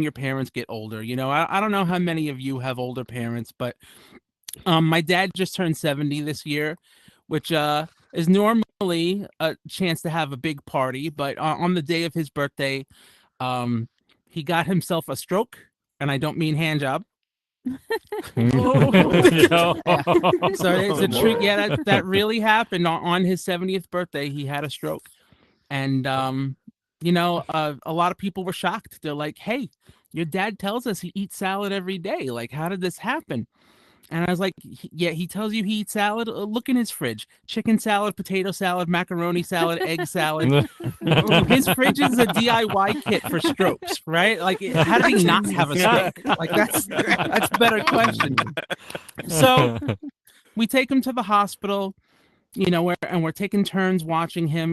your parents get older. You know, I don't know how many of you have older parents, but my dad just turned 70 this year, which is normally a chance to have a big party, but on the day of his birthday, um, he got himself a stroke, and I don't mean hand job. Yeah. So it's a treat. Yeah, that really happened on his 70th birthday. He had a stroke, and a lot of people were shocked. They're like, "Hey, your dad tells us he eats salad every day. Like, how did this happen?" And I was like, "Yeah, he tells you he eats salad. Look in his fridge: chicken salad, potato salad, macaroni salad, egg salad. His fridge is a DIY kit for strokes, right? Like, how did he not have a stroke? Like, that's a better question." So we take him to the hospital, we're taking turns watching him,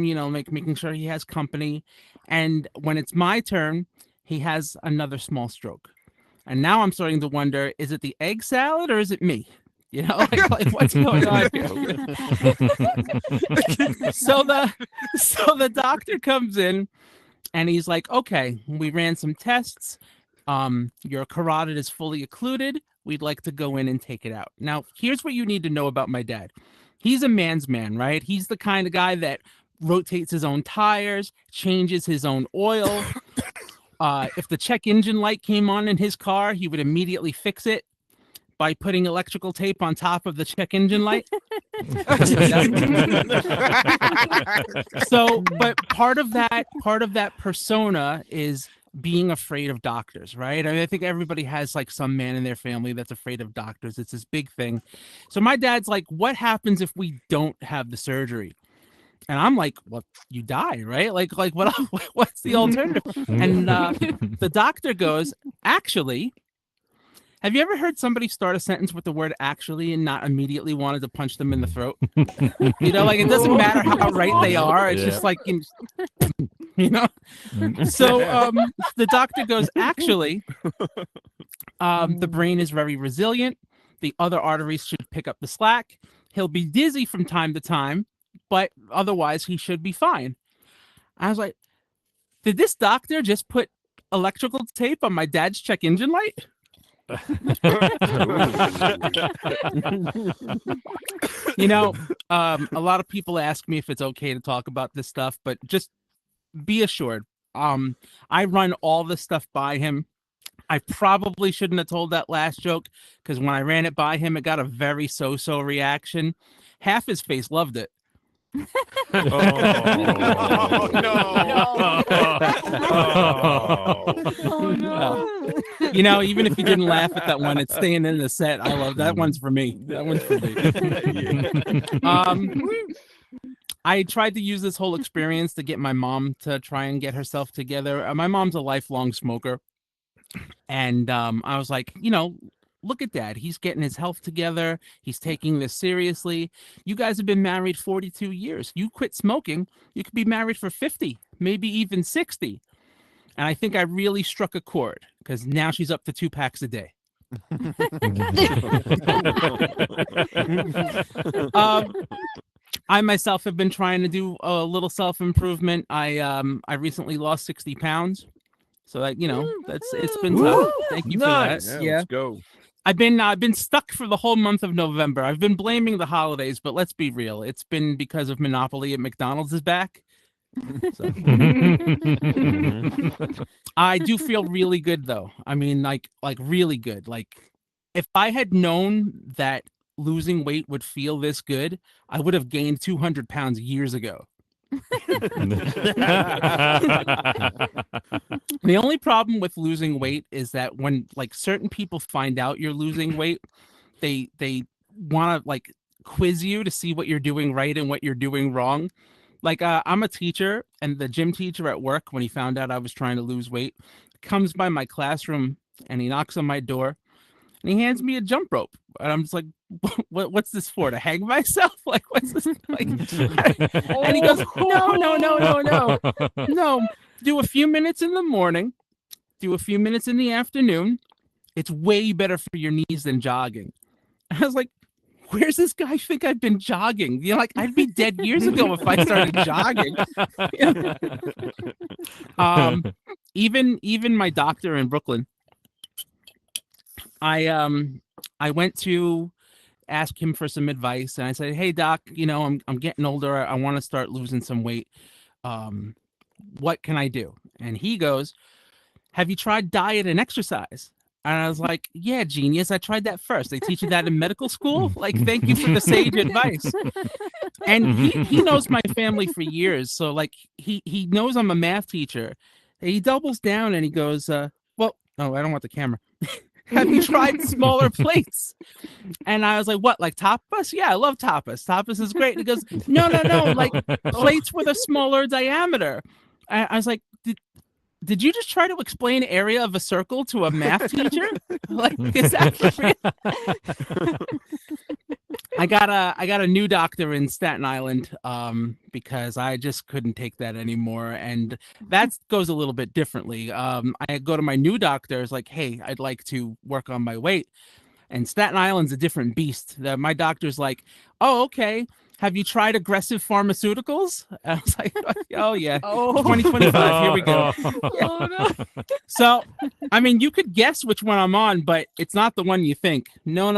making sure he has company. And when it's my turn, he has another small stroke. And now I'm starting to wonder, is it the egg salad or is it me? Like what's going on here? So the doctor comes in and he's like, "Okay, we ran some tests. Your carotid is fully occluded. We'd like to go in and take it out." Now, here's what you need to know about my dad. He's a man's man, right? He's the kind of guy that rotates his own tires, changes his own oil. If the check engine light came on in his car, he would immediately fix it by putting electrical tape on top of the check engine light. So, but part of that persona is being afraid of doctors, right? I mean, I think everybody has like some man in their family that's afraid of doctors. It's this big thing. So my dad's like, "What happens if we don't have the surgery?" And I'm like, "Well, you die, right? Like what's the alternative?" And the doctor goes, "Actually, have you ever heard somebody start a sentence with the word 'actually' and not immediately wanted to punch them in the throat?" Like, it doesn't matter how right they are. It's just like, So the doctor goes, "Actually, the brain is very resilient. The other arteries should pick up the slack. He'll be dizzy from time to time, but otherwise he should be fine." I was like, did this doctor just put electrical tape on my dad's check engine light? A lot of people ask me if it's okay to talk about this stuff, but just be assured, I run all this stuff by him. I probably shouldn't have told that last joke, because when I ran it by him, it got a very so-so reaction. Half his face loved it. Oh, no. Oh, no. Even if you didn't laugh at that one, it's staying in the set. I love that. One's for me. That one's for me. I tried to use this whole experience to get my mom to try and get herself together. My mom's a lifelong smoker. And I was like, look at Dad. He's getting his health together. He's taking this seriously. You guys have been married 42 years. You quit smoking, you could be married for 50, maybe even 60. And I think I really struck a chord, because now she's up to 2 packs a day. I myself have been trying to do a little self-improvement. I recently lost 60 pounds. So that, it's been tough. Thank you for that. Yeah, let's go. I've been stuck for the whole month of November. I've been blaming the holidays, but let's be real. It's been because of Monopoly at McDonald's is back. So. I do feel really good though. I mean, like really good. Like, if I had known that losing weight would feel this good, I would have gained 200 pounds years ago. The only problem with losing weight is that when like certain people find out you're losing weight, they want to like quiz you to see what you're doing right and what you're doing wrong. Like, I'm a teacher, and the gym teacher at work, when he found out I was trying to lose weight, comes by my classroom and he knocks on my door and he hands me a jump rope. And I'm just like, what's this for? To hang myself? Like, what's this? Like, and he goes, no. Do a few minutes in the morning. Do a few minutes in the afternoon. It's way better for your knees than jogging. I was like, where's this guy think I've been jogging? You know, like I'd be dead years ago if I started jogging. Even my doctor in Brooklyn, I went to ask him for some advice, and I said, "Hey doc, you know, I'm getting older. I want to start losing some weight. What can I do?" And he goes, "Have you tried diet and exercise?" And I was like, "Yeah, genius. I tried that first. They teach you that in medical school? Like, thank you for the sage advice." And he knows my family for years. So like he knows I'm a math teacher. He doubles down and he goes, well, oh, I don't want the camera. Have you tried smaller plates? And I was like, what, like tapas? Yeah, I love tapas. Tapas is great. And he goes, no, like plates with a smaller diameter. I was like, did you just try to explain area of a circle to a math teacher? Like, is that real? I got a new doctor in Staten Island because I just couldn't take that anymore, and that goes a little bit differently. I go to my new doctor, is like, hey, I'd like to work on my weight, and Staten Island's a different beast. My doctor's like, oh, okay. Have you tried aggressive pharmaceuticals? I was like, oh yeah, 2025, here we go. Oh, no. So, I mean, you could guess which one I'm on, but it's not the one you think. No,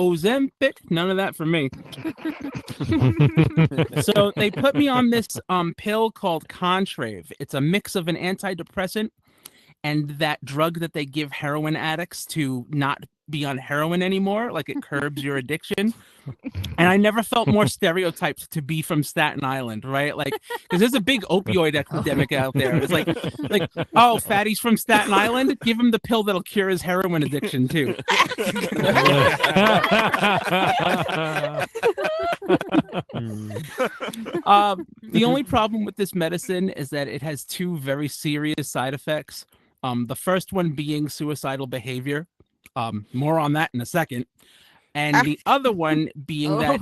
Ozempic, none of that for me. So they put me on this pill called Contrave. It's a mix of an antidepressant and that drug that they give heroin addicts to not be on heroin anymore, like it curbs your addiction. And I never felt more stereotyped to be from Staten Island, right? Like, because there's a big opioid epidemic out there. It's like, oh, fatty's from Staten Island, give him the pill that'll cure his heroin addiction too. The only problem with this medicine is that it has two very serious side effects. The first one being suicidal behavior. More on that in a second. And the other one being that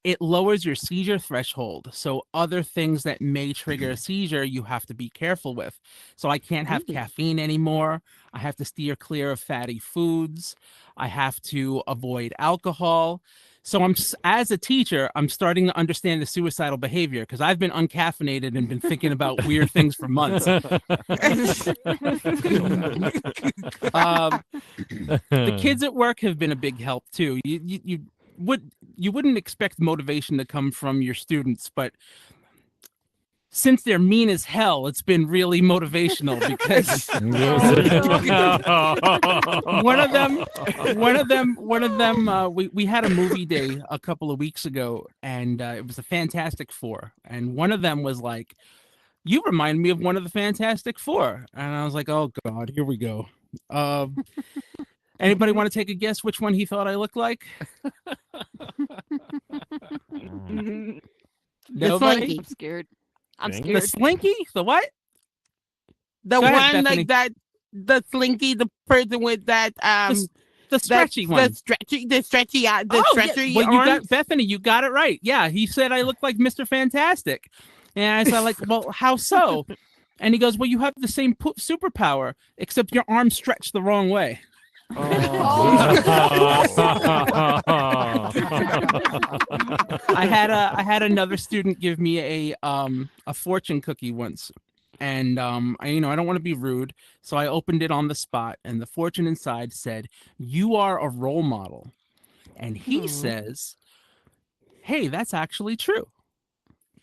it lowers your seizure threshold. So other things that may trigger a seizure, you have to be careful with. So I can't have caffeine anymore. I have to steer clear of fatty foods. I have to avoid alcohol. So as a teacher, I'm starting to understand the suicidal behavior because I've been uncaffeinated and been thinking about weird things for months. The kids at work have been a big help too. You wouldn't expect motivation to come from your students, but since they're mean as hell, it's been really motivational because one of them, we had a movie day a couple of weeks ago, and it was the Fantastic Four, and one of them was like, "You remind me of one of the Fantastic Four," and I was like, "Oh God, here we go." Anybody want to take a guess which one he thought I looked like? The Slinky. I'm scared. The Slinky? The what? The Go one ahead, Bethany. like that. The Slinky, the person with that The stretchy one. The stretchy Yeah. stretchy Well, you arms. got Bethany. You got it right. Yeah, he said I look like Mr. Fantastic, and I said, like, well, how so? And he goes, well, you have the same superpower, except your arms stretched the wrong way. I had another student give me a fortune cookie once, and I don't want to be rude, so I opened it on the spot, and the fortune inside said, "You are a role model," and he says, "Hey, that's actually true."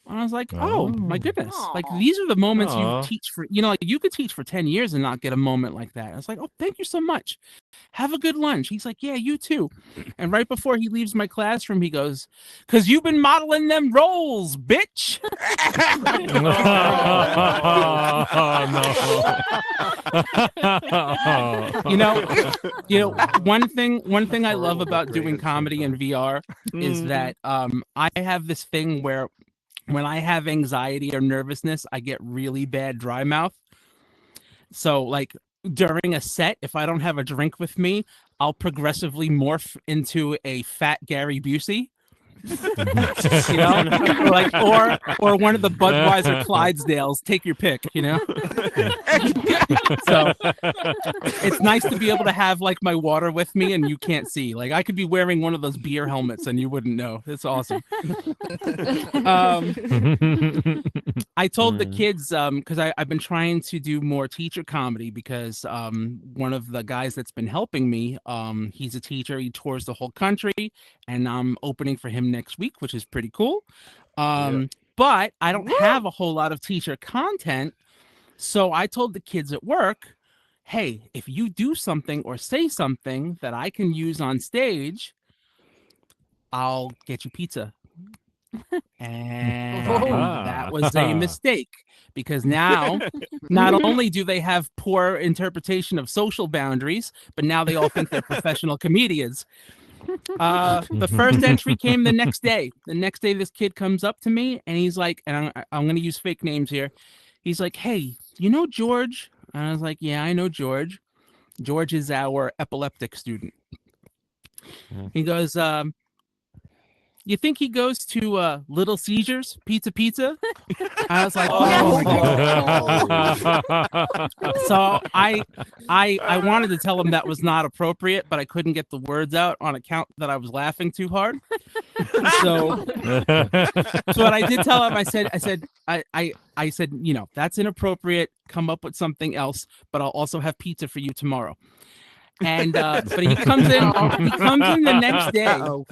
And I was like, oh my goodness. Like, these are the moments you teach for, like you could teach for 10 years and not get a moment like that. I was like, oh, thank you so much. Have a good lunch. He's like, yeah, you too. And right before he leaves my classroom, he goes, because you've been modeling them roles, bitch. One thing I love about doing comedy in VR is that I have this thing where when I have anxiety or nervousness, I get really bad dry mouth. So like during a set, if I don't have a drink with me, I'll progressively morph into a fat Gary Busey. You know, like or one of the Budweiser Clydesdales. Take your pick. You know. So it's nice to be able to have like my water with me, and you can't see. Like I could be wearing one of those beer helmets, and you wouldn't know. It's awesome. I told the kids because I've been trying to do more teacher comedy because one of the guys that's been helping me, he's a teacher. He tours the whole country, and I'm opening for him next week, which is pretty cool. But I don't have a whole lot of teacher content. So I told the kids at work, hey, if you do something or say something that I can use on stage, I'll get you pizza. And that was a mistake because now not only do they have poor interpretation of social boundaries, but now they all think they're professional comedians. The first entry came the next day. The next day, this kid comes up to me and he's like, and I'm going to use fake names here. He's like, hey, you know George? And I was like, yeah, I know George. George is our epileptic student. He goes, you think he goes to Little Caesars Pizza? I was like, oh my God. So I wanted to tell him that was not appropriate, but I couldn't get the words out on account that I was laughing too hard. So what I did tell him, I said, you know, that's inappropriate. Come up with something else, but I'll also have pizza for you tomorrow. And but he comes in the next day,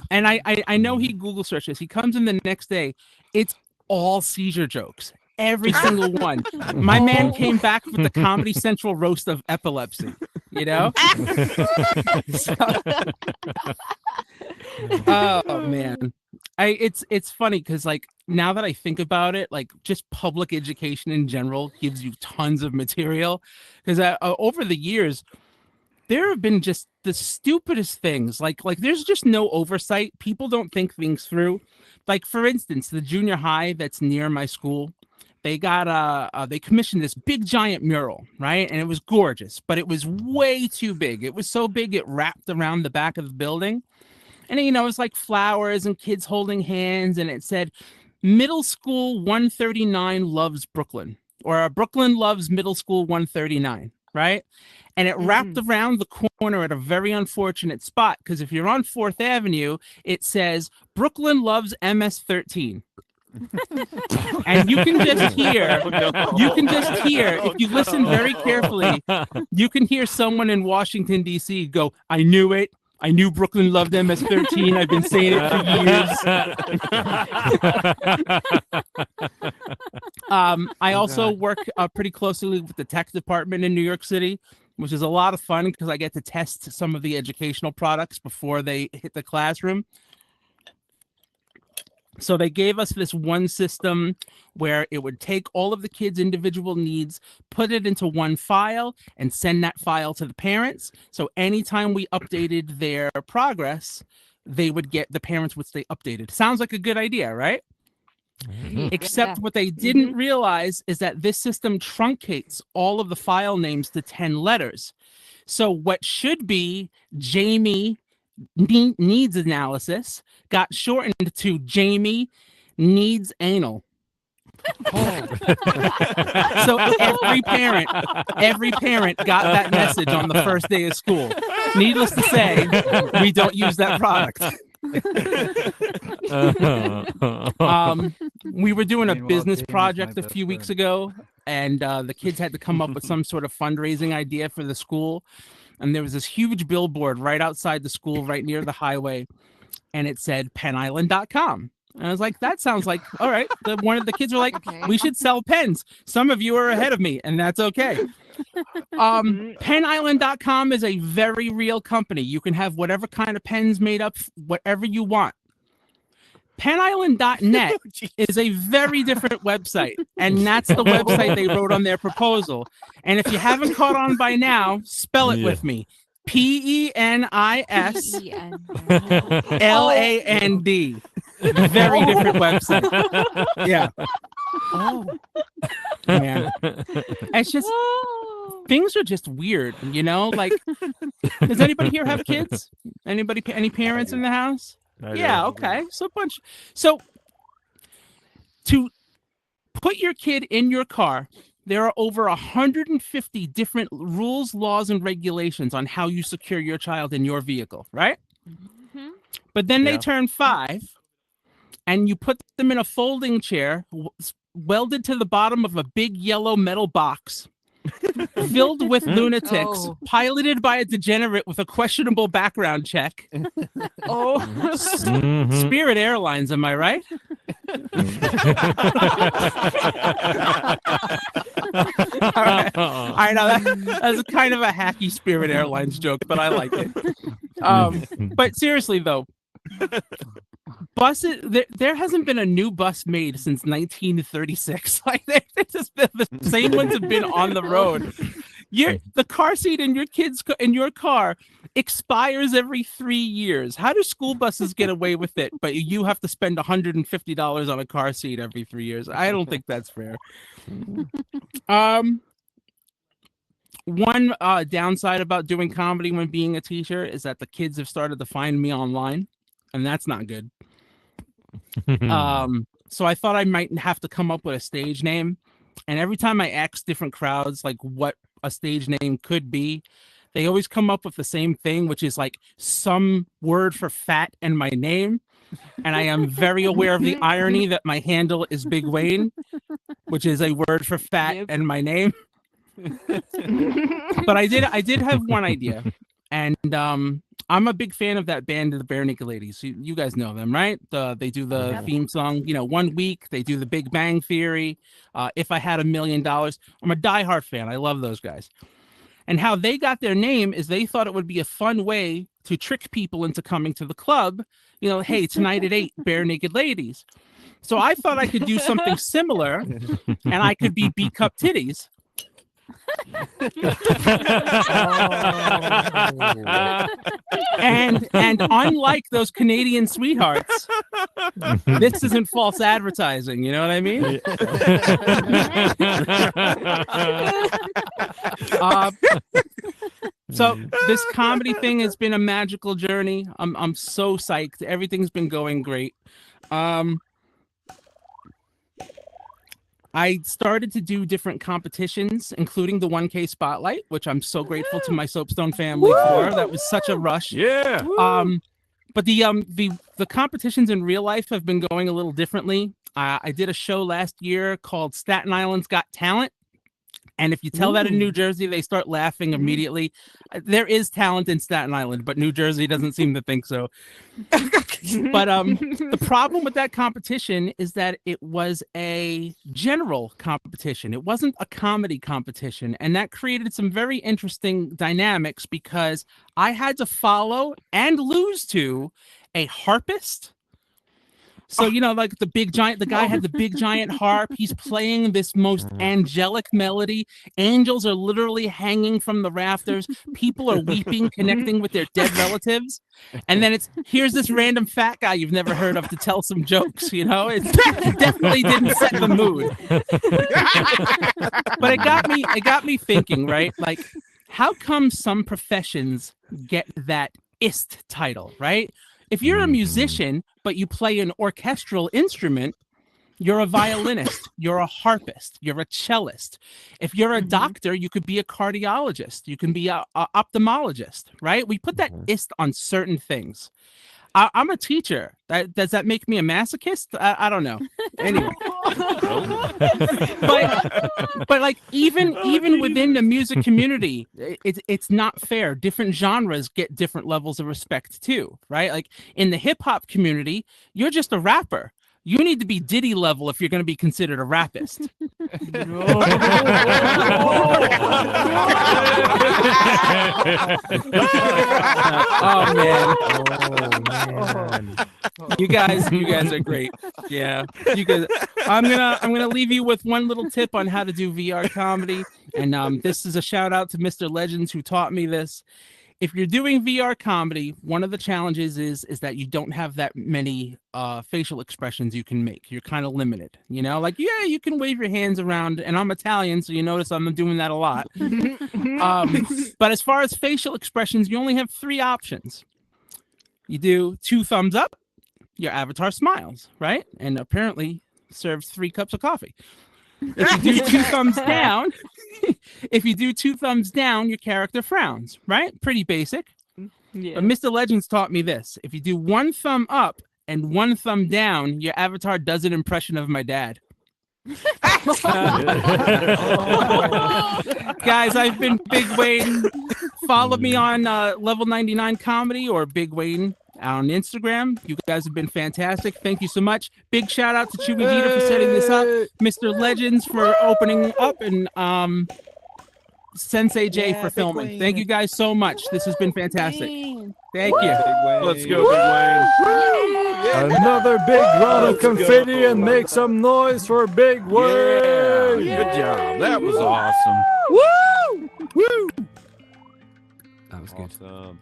and I know he Google searches. He comes in the next day. It's all seizure jokes, every single one. My man came back with the Comedy Central roast of epilepsy. You know. Oh man, it's funny because like now that I think about it, like just public education in general gives you tons of material because over the years. There have been just the stupidest things. Like there's just no oversight. People don't think things through. Like for instance, the junior high that's near my school, they got they commissioned this big giant mural, right? And it was gorgeous, but it was way too big. It was so big it wrapped around the back of the building. And you know, it was like flowers and kids holding hands, and it said Middle School 139 loves Brooklyn, or Brooklyn loves Middle School 139, right? And it wrapped around the corner at a very unfortunate spot because if you're on 4th Avenue, it says Brooklyn loves MS-13. And you can just hear, if you listen very carefully, you can hear someone in Washington, D.C. go, I knew it. I knew Brooklyn loved MS-13. I've been saying it for years. I also work pretty closely with the tech department in New York City, which is a lot of fun because I get to test some of the educational products before they hit the classroom. So they gave us this one system where it would take all of the kids' individual needs, put it into one file, and send that file to the parents. So anytime we updated their progress, they would get, the parents would stay updated. Sounds like a good idea, right? Except what they didn't realize is that this system truncates all of the file names to 10 letters. So what should be Jamie needs analysis got shortened to Jamie needs anal. So every parent got that message on the first day of school. Needless to say, we don't use that product. We were doing a business project a few weeks ago, and the kids had to come up with some sort of fundraising idea for the school. And there was this huge billboard right outside the school, right near the highway, and it said penisland.com. And I was like, that sounds like, all right. One of the kids were like, we should sell pens. Some of you are ahead of me, and that's okay. Penisland.com is a very real company. You can have whatever kind of pens made up, whatever you want. Penisland.net is a very different website, and that's the website they wrote on their proposal. And if you haven't caught on by now, spell it with me. PENISLAND. Very different website. Yeah. Oh. Man. It's just, things are just weird, you know? Like, does anybody here have kids? Any parents in the house? Yeah, okay. So to put your kid in your car, there are over 150 different rules, laws, and regulations on how you secure your child in your vehicle, right? But then they turn 5, and you put them in a folding chair welded to the bottom of a big yellow metal box filled with lunatics, piloted by a degenerate with a questionable background check. Spirit Airlines, am I right? I know that's kind of a hacky Spirit Airlines joke, but I like it. But seriously though, buses, there hasn't been a new bus made since 1936. Like the same ones have been on the road. The car seat in your car expires every 3 years. How do school buses get away with it, but you have to spend $150 on a car seat every 3 years? I don't think that's fair. One downside about doing comedy when being a teacher is that the kids have started to find me online, and that's not good. So I thought I might have to come up with a stage name, and every time I ask different crowds like what a stage name could be, they always come up with the same thing, which is like some word for fat and my name. And I am very aware of the irony that my handle is B1gWayne, which is a word for fat and my name. But I did have one idea, and I'm a big fan of that band, the Bare Naked Ladies. You guys know them, right? They do the theme song, 1 week. They do the Big Bang Theory. If I Had $1 Million. I'm a diehard fan. I love those guys. And how they got their name is they thought it would be a fun way to trick people into coming to the club. Hey, tonight at 8, Bare Naked Ladies. So I thought I could do something similar, and I could be B-cup titties. And unlike those Canadian sweethearts, this isn't false advertising. You know what I mean? So this comedy thing has been a magical journey. I'm so psyched. Everything's been going great. I started to do different competitions, including the 1K Spotlight, which I'm so grateful to my Soapstone family for. That was such a rush. Yeah. But the competitions in real life have been going a little differently. I did a show last year called Staten Island's Got Talent. And if you tell that in New Jersey, they start laughing immediately. There is talent in Staten Island, but New Jersey doesn't seem to think so. But the problem with that competition is that it was a general competition. It wasn't a comedy competition. And that created some very interesting dynamics because I had to follow and lose to a harpist. So, like the guy had the big giant harp. He's playing this most angelic melody. Angels are literally hanging from the rafters. People are weeping, connecting with their dead relatives. And then here's this random fat guy you've never heard of to tell some jokes, It definitely didn't set the mood. But it got me thinking, right? Like, how come some professions get that ist title, right? If you're a musician, but you play an orchestral instrument, you're a violinist, you're a harpist, you're a cellist. If you're a doctor, you could be a cardiologist, you can be a ophthalmologist, right? We put that ist on certain things. I'm a teacher. Does that make me a masochist? I don't know. Anyway, but like even within the music community, it's not fair. Different genres get different levels of respect too, right? Like in the hip hop community, you're just a rapper. You need to be Diddy level if you're going to be considered a rappist. Oh man. You guys are great. Yeah. You guys, I'm gonna leave you with one little tip on how to do VR comedy. And this is a shout out to Mr. Legends who taught me this. If you're doing VR comedy, one of the challenges is that you don't have that many facial expressions you can make. You're kind of limited, like, yeah, you can wave your hands around, and I'm Italian, so you notice I'm doing that a lot. But as far as facial expressions, you only have 3 options. You do 2 thumbs up, your avatar smiles, right? And apparently serves 3 cups of coffee. If you do 2 thumbs down, if you do 2 thumbs down, your character frowns, right? Pretty basic. Yeah. But Mr. Legends taught me this. If you do 1 thumb up and 1 thumb down, your avatar does an impression of my dad. Guys, I've been Big Wayne. Follow me on Level 99 Comedy or Big Wayne on Instagram. You guys have been fantastic. Thank you so much. Big shout out to Chewy Vita for setting this up. Mr. Legends for opening up, and Sensei J for Big Oh, filming. Wayne. Thank you guys so much. This has been fantastic. Man. Thank you. Let's go, Big Wayne. Another big round of Let's go. confetti and make some noise for Big Wayne. Yeah. Good job. That was awesome. Woo! Woo! That was good. Awesome.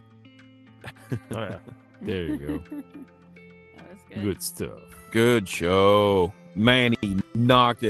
Oh, yeah. There you go. That was good. Good stuff. Good show. Man, he knocked it